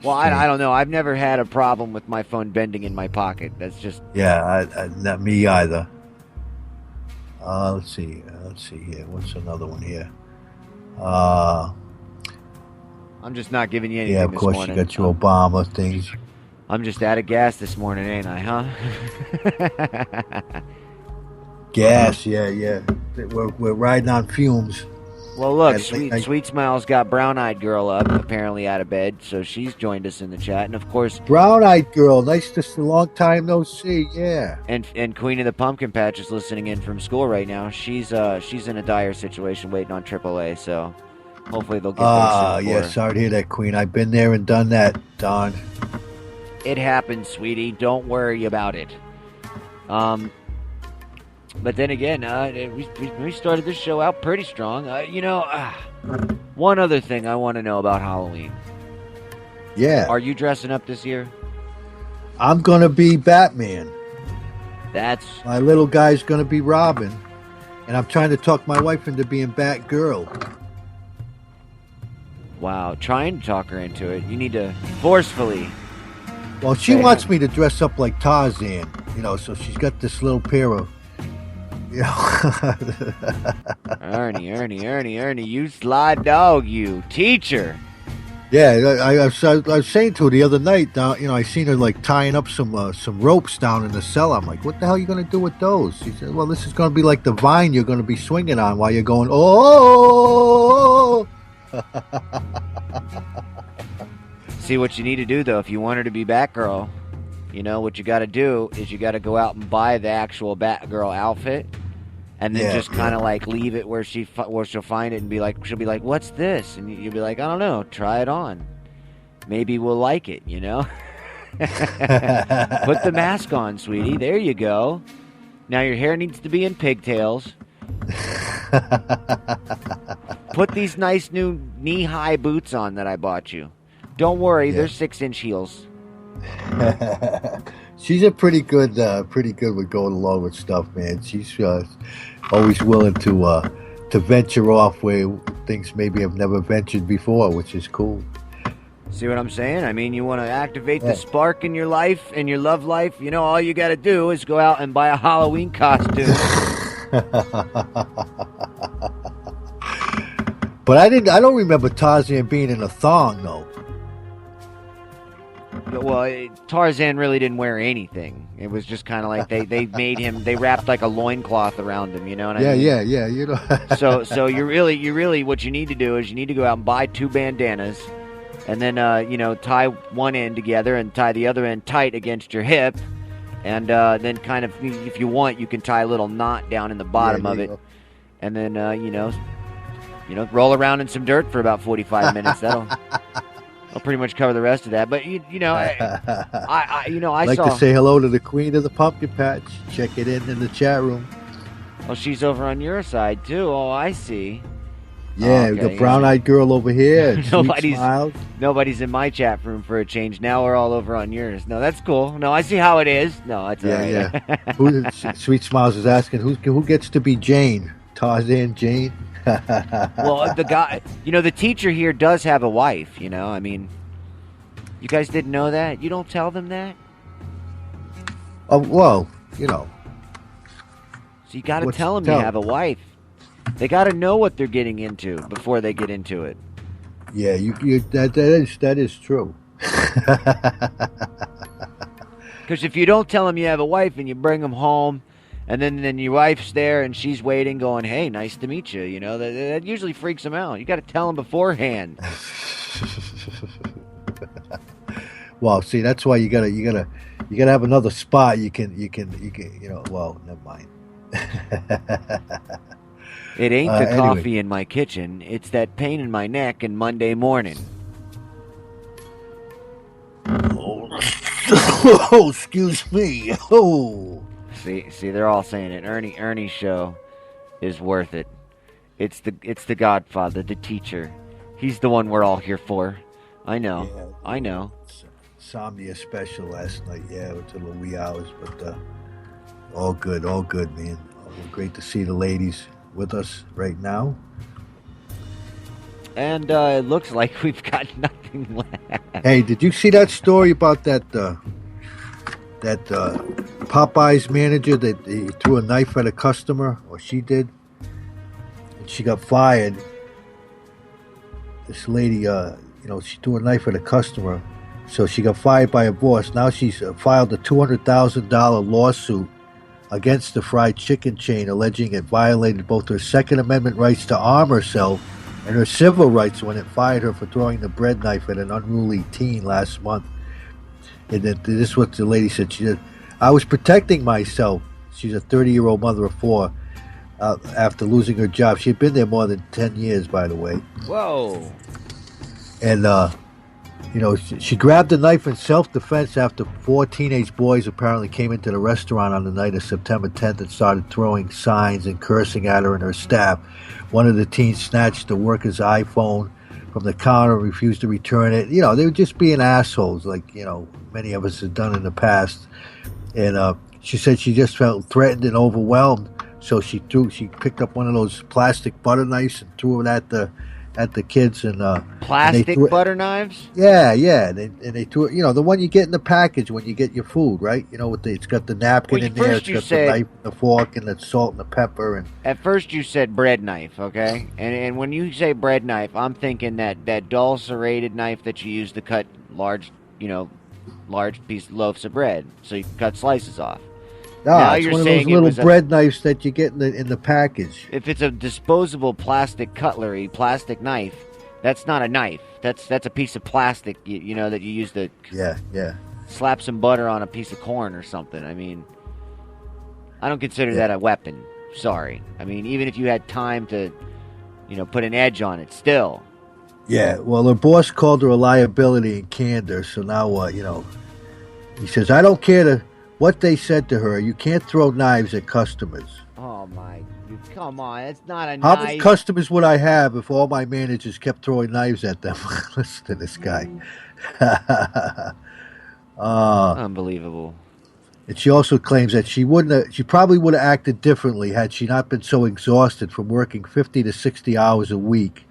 Well, I don't know. I've never had a problem with my phone bending in my pocket. That's just... Yeah, not me either. Let's see. Let's see here. What's another one here? Uh, I'm just not giving you yeah, anything of this course morning. you got your Obama things. I'm just out of gas this morning, ain't I, huh? Gas, yeah. We're riding on fumes. Well, look, And Sweet Smile's got Brown-Eyed Girl up, apparently out of bed, so she's joined us in the chat. And, of course... Brown-Eyed Girl, nice to see, long time no see, yeah. And Queen of the Pumpkin Patch is listening in from school right now. She's in a dire situation waiting on AAA, so hopefully they'll get there soon. Yeah, sorry to hear that, Queen. I've been there and done that, Don. It happens, sweetie. Don't worry about it. But then again, we started this show out pretty strong. One other thing I want to know about Halloween. Yeah. Are you dressing up this year? I'm going to be Batman. That's... My little guy's going to be Robin. And I'm trying to talk my wife into being Batgirl. Wow, trying to talk her into it. You need to forcefully... Well, she wants me to dress up like Tarzan, so she's got this little pair of, Ernie, you sly dog, you. Teacher. Yeah, I was saying to her the other night, I seen her like tying up some ropes down in the cellar. I'm like, what the hell are you going to do with those? She said, well, this is going to be like the vine you're going to be swinging on while you're going, oh. See, what you need to do, though, if you want her to be Batgirl, what you got to do is you got to go out and buy the actual Batgirl outfit, and then just kind of like leave it where she'll find it and she'll be like, what's this? And you'll be like, I don't know, try it on. Maybe we'll like it, Put the mask on, sweetie. There you go. Now your hair needs to be in pigtails. Put these nice new knee-high boots on that I bought you. Don't worry, they're 6-inch heels. She's a pretty good with going along with stuff, man. She's always willing to venture off where things maybe have never ventured before, which is cool. See what I'm saying? I mean, you want to activate the spark in your life, in your love life. All you got to do is go out and buy a Halloween costume. But I don't remember Tarzan being in a thong, though. Well, Tarzan really didn't wear anything. It was just kind of like they made him. They wrapped like a loincloth around him. You know what I mean? Yeah. So you really what you need to do is you need to go out and buy 2 bandanas, and then tie one end together and tie the other end tight against your hip, and then kind of, if you want, you can tie a little knot down in the bottom of it, and then roll around in some dirt for about 45 minutes. I'll pretty much cover the rest of that. But I like saw... to say hello to the Queen of the Pumpkin Patch. Check it in the chat room. Oh, she's over on your side too. Oh, I see. Yeah, we got Brown-Eyed Girl over here. Nobody's in my chat room for a change. Now we're all over on yours. No, that's cool. No, I see how it is. No, it's all right. Yeah. Sweet Smiles is asking who gets to be Jane? Tarzan, Jane. Well, the guy, the teacher here does have a wife, I mean, you guys didn't know that? You don't tell them that? Oh, well, So you got to tell them you have a wife. They got to know what they're getting into before they get into it. Yeah, that is true. Because if you don't tell them you have a wife and you bring them home, and then your wife's there and she's waiting going, hey, nice to meet you. That usually freaks them out. You got to tell them beforehand. Well, see, that's why you gotta have another spot. You can. Well, never mind. It ain't the coffee in my kitchen. It's that pain in my neck and Monday morning. Oh, excuse me. Oh. See, they're all saying it. Ernie's show is worth it. It's the Godfather, the teacher. He's the one we're all here for. I know. Yeah, I know. Insomnia special last night. Yeah, until the wee hours, but all good, man. Great to see the ladies with us right now. And it looks like we've got Hey, did you see that story about that Popeyes manager that he threw a knife at a customer, or she did, and she got fired? This lady, she threw a knife at a customer, so she got fired by her boss. Now she's filed a $200,000 lawsuit against the fried chicken chain, alleging it violated both her Second Amendment rights to arm herself and her civil rights when it fired her for throwing the bread knife at an unruly teen last month. And this is what the lady said. She said, "I was protecting myself." She's a 30-year-old mother of four. After losing her job, she had been there more than 10 years, by the way. Whoa! And she grabbed the knife in self-defense after 4 teenage boys apparently came into the restaurant on the night of September 10th and started throwing signs and cursing at her and her staff. One of the teens snatched the worker's iPhone from the counter and refused to return it. They were just being assholes, like, many of us have done in the past. And she said she just felt threatened and overwhelmed, so she picked up one of those plastic butter knives and threw it at the kids. And plastic butter knives? Yeah. And they threw it, the one you get in the package when you get your food, right? It's got the napkin in there, it's got the knife and the fork and the salt and the pepper. And at first you said bread knife, okay? And when you say bread knife, I'm thinking that dull serrated knife that you use to cut large piece loaves of bread, so you can cut slices off. Now it's one of those little bread knives that you get in the package. If it's a disposable plastic cutlery, plastic knife, that's not a knife. That's a piece of plastic, that you use to slap some butter on a piece of corn or something. I mean, I don't consider that a weapon. Sorry. I mean, even if you had time to, put an edge on it, still. Yeah, well, her boss called her a liability and candor, so now, he says, "I don't care what they said to her. You can't throw knives at customers." Oh, my, come on, it's not a knife. How many customers would I have if all my managers kept throwing knives at them? Listen to this guy. Unbelievable. And she also claims that she probably would have acted differently had she not been so exhausted from working 50 to 60 hours a week.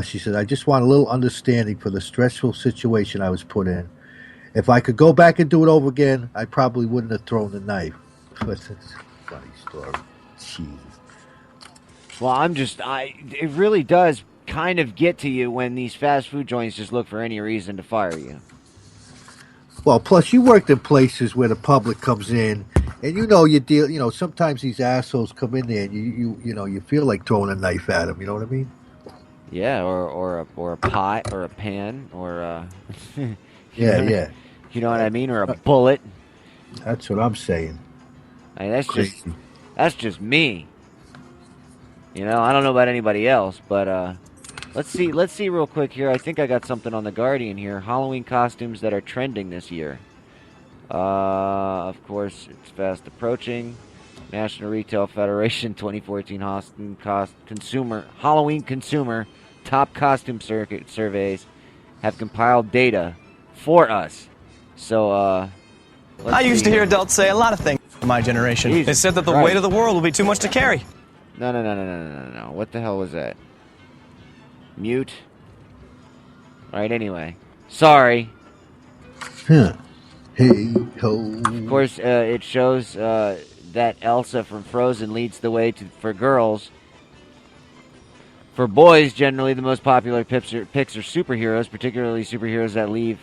She said, "I just want a little understanding for the stressful situation I was put in. If I could go back and do it over again, I probably wouldn't have thrown the knife." But it's a funny story. Jesus. Well, it really does kind of get to you when these fast food joints just look for any reason to fire you. Well, plus you worked in places where the public comes in, and you deal. Sometimes these assholes come in there, and you feel like throwing a knife at them. You know what I mean? Yeah, or a pot or a pan or yeah. You know what I mean? Or a bullet. That's what I'm saying. I mean, that's just me. I don't know about anybody else, but let's see real quick here. I think I got something on the Guardian here. Halloween costumes that are trending this year. Of course, it's fast approaching. National Retail Federation 2014 Halloween consumer top costume surveys have compiled data for us. So, I used to hear adults say a lot of things in my generation. Jesus they said that the Christ. weight of the world will be too much to carry. No. What the hell was that? Mute? Alright, anyway. Sorry. Huh. Hey, ho. Of course, it shows that Elsa from Frozen leads the way for girls. For boys, generally the most popular picks are superheroes, particularly superheroes that leave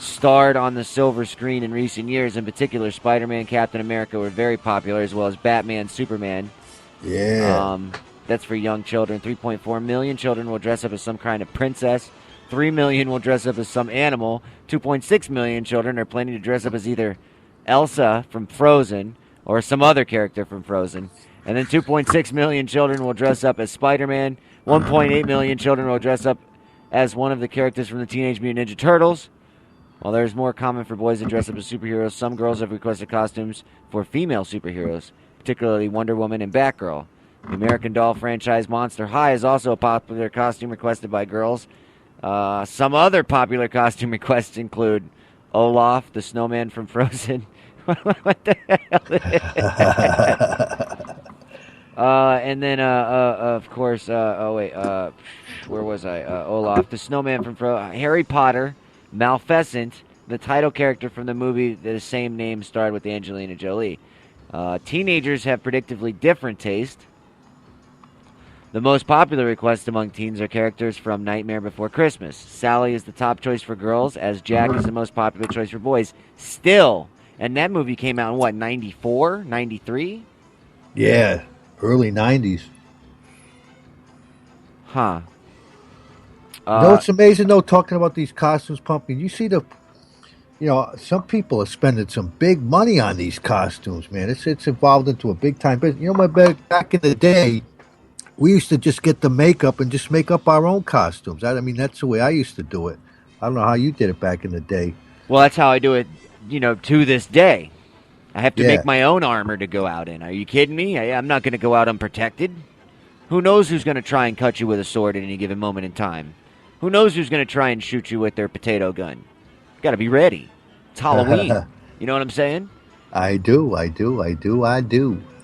starred on the silver screen in recent years. In particular, Spider-Man, Captain America were very popular, as well as Batman, Superman. Yeah. That's for young children. 3.4 million children will dress up as some kind of princess. 3 million will dress up as some animal. 2.6 million children are planning to dress up as either Elsa from Frozen or some other character from Frozen. And then 2.6 million children will dress up as Spider-Man. 1.8 million children will dress up as one of the characters from the Teenage Mutant Ninja Turtles. While there's more common for boys to dress up as superheroes, some girls have requested costumes for female superheroes, particularly Wonder Woman and Batgirl. The American Doll franchise Monster High is also a popular costume requested by girls. Some other popular costume requests include Olaf, the snowman from Frozen. What the hell? And then, of course, where was I? Olaf, the snowman from Harry Potter, Maleficent, the title character from the movie the same name starred with Angelina Jolie. Teenagers have predictably different taste. The most popular requests among teens are characters from Nightmare Before Christmas. Sally is the top choice for girls, as Jack is the most popular choice for boys. Still, and that movie came out in what, 94, 93? Yeah, early 90s. Huh. It's amazing, though, talking about these costumes, Pumpkin. You see some people are spending some big money on these costumes, man. It's evolved into a big time business. You know, back in the day, we used to just get the makeup and just make up our own costumes. I mean, that's the way I used to do it. I don't know how you did it back in the day. Well, that's how I do it, to this day. I have to make my own armor to go out in. Are you kidding me? I'm not going to go out unprotected. Who knows who's going to try and cut you with a sword at any given moment in time? Who knows who's going to try and shoot you with their potato gun? Got to be ready. It's Halloween. You know what I'm saying? I do. I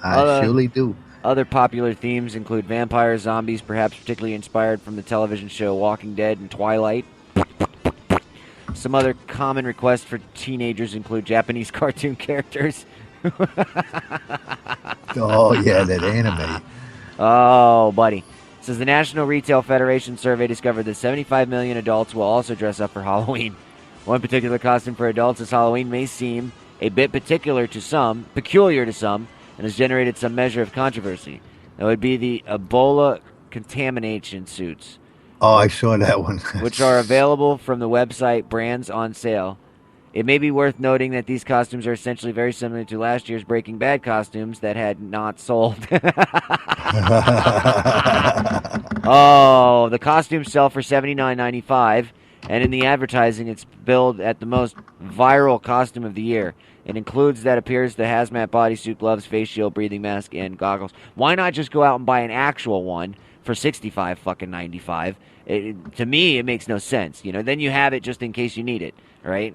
surely do. Other popular themes include vampires, zombies, perhaps particularly inspired from the television show Walking Dead and Twilight. Some other common requests for teenagers include Japanese cartoon characters. Oh, yeah, that anime. Oh, buddy. It says the National Retail Federation survey discovered that 75 million adults will also dress up for Halloween. One particular costume for adults this Halloween may seem a bit peculiar to some, and has generated some measure of controversy. That would be the Ebola contamination suits. Oh, I saw that one. Which are available from the website Brands on Sale. It may be worth noting that these costumes are essentially very similar to last year's Breaking Bad costumes that had not sold. Oh, the costumes sell for $79.95, and in the advertising it's billed at the most viral costume of the year. It includes that appears the hazmat bodysuit, gloves, face shield, breathing mask, and goggles. Why not just go out and buy an actual one for $65.95? To me, it makes no sense. Then you have it just in case you need it, right?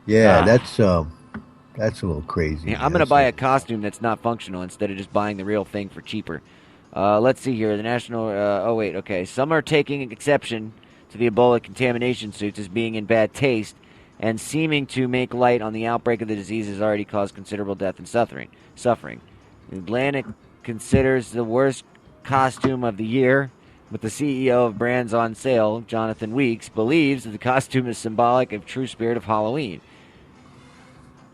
Yeah, that's a little crazy. Yeah, I'm going to buy a costume that's not functional instead of just buying the real thing for cheaper. Let's see here. The national. Some are taking exception to the Ebola contamination suits as being in bad taste, and seeming to make light on the outbreak of the disease has already caused considerable death and suffering. The Atlantic considers the worst costume of the year, but the CEO of Brands on Sale, Jonathan Weeks, believes that the costume is symbolic of true spirit of Halloween.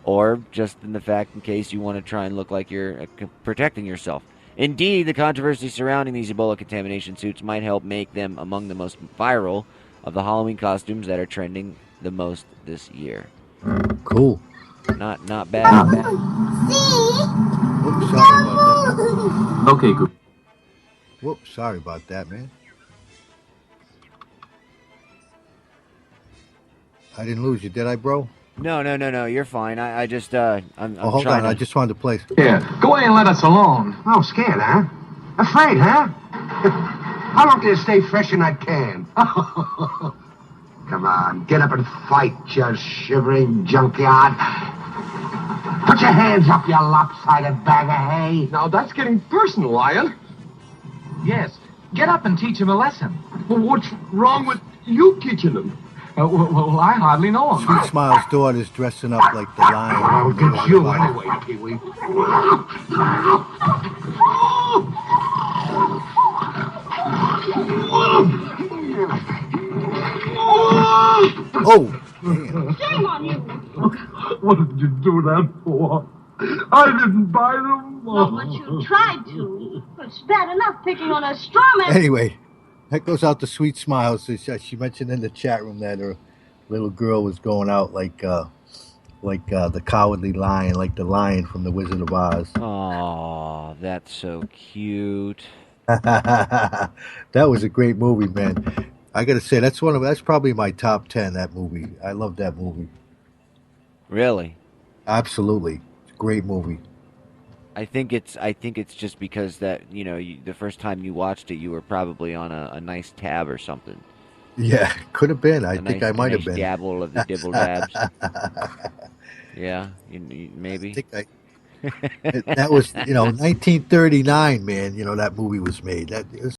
Or just in the fact in case you want to try and look like you're protecting yourself. Indeed, the controversy surrounding these Ebola contamination suits might help make them among the most viral of the Halloween costumes that are trending the most this year. Cool. Not bad. Whoops, sorry about that. Okay, good. Whoops, sorry about that, man. I didn't lose you, did I, bro? No, you're fine. I'm hold on, I just wanted to play. Yeah, go away and let us alone. Oh, scared, huh? Afraid, huh? How long do you stay fresh in that can? Come on, get up and fight, you shivering junkyard. Put your hands up, you lopsided bag of hay. Now that's getting personal, Lion. Yes, get up and teach him a lesson. Well, what's wrong with you teaching them? Well, I hardly know him. Sweet Smile's daughter's dressing up like the lion. I'll get you anyway, Pee-wee. Oh! Shame on you! What did you do that for? I didn't buy them. No, but you tried to. It's bad enough picking on a straw man. Anyway, that goes out to Sweet Smiles. She mentioned in the chat room that her little girl was going out like the Cowardly Lion, like the lion from The Wizard of Oz. Oh, that's so cute. That was a great movie, man. I gotta say that's probably my top 10. That movie, I love that movie. Really? Absolutely, it's a great movie. I think it's just because that the first time you watched it, you were probably on a nice tab or something. Yeah, could have been. I think I might have been. Dabble of the dibble dabs. Yeah, maybe. That was, 1939, man. That movie was made. That is